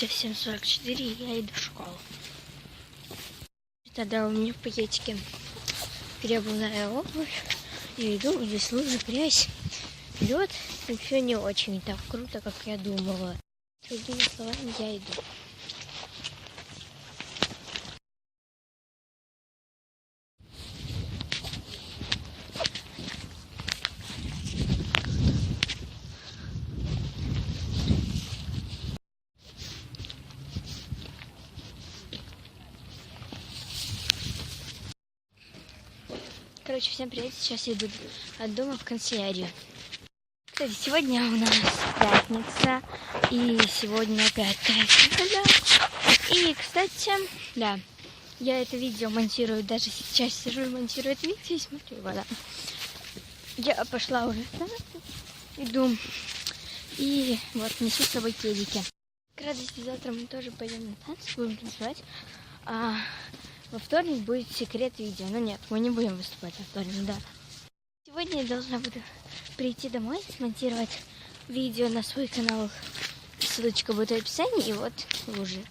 Сейчас 7:44, и я иду в школу. Тогда у меня в пакетике гребаная обувь. Я иду, здесь лужа, грязь, лед, и все не очень так круто, как я думала. Другими словами, я иду. Короче, всем привет, сейчас я иду от дома в канцелярию. Кстати, сегодня у нас пятница, и сегодня опять пятница, да. И, кстати, да, я это видео монтирую, даже сейчас сижу и монтирую это видео и смотрю его, да. Я пошла уже, иду, и вот несу с собой кедики. К радости, завтра мы тоже пойдем на танцы, будем танцевать. А во вторник будет секрет видео. Но нет, мы не будем выступать во вторник, да. Сегодня я должна буду прийти домой, смонтировать видео на свой канал. Ссылочка будет в описании. И вот лужи.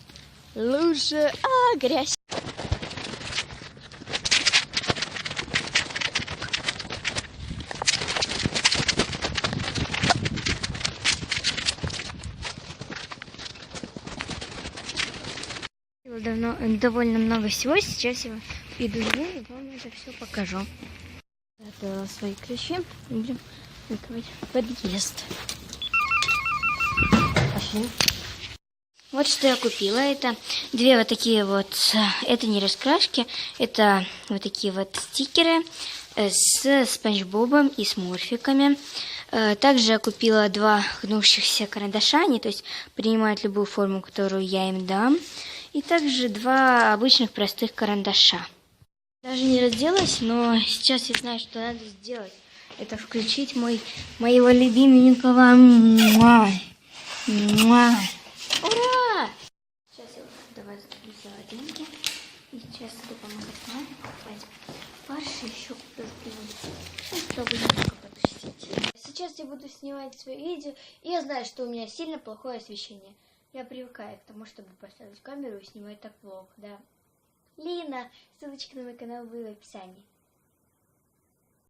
Лужа, грязь. Довольно много всего. Сейчас я иду и вам это все покажу. Это свои ключи. Будем открывать подъезд. Пошли. Вот что я купила. Это две вот такие вот, это не раскрашки, это вот такие вот стикеры с Спанч Бобом и с морфиками. Также я купила два гнущихся карандаша, они, то есть, принимают любую форму, которую я им дам. И также два обычных простых карандаша. Даже не разделась, но сейчас я знаю, что надо сделать. Это включить моего любименького. Ура! Сейчас я давай закуплю салатинки. И сейчас буду помогать маме покупать фарш и еще тоже придумать. Чтобы немного потусить. Сейчас я буду снимать свое видео. И я знаю, что у меня сильно плохое освещение. Я привыкаю к тому, чтобы поставить камеру и снимать так плохо, да. Лина, ссылочка на мой канал будет в описании.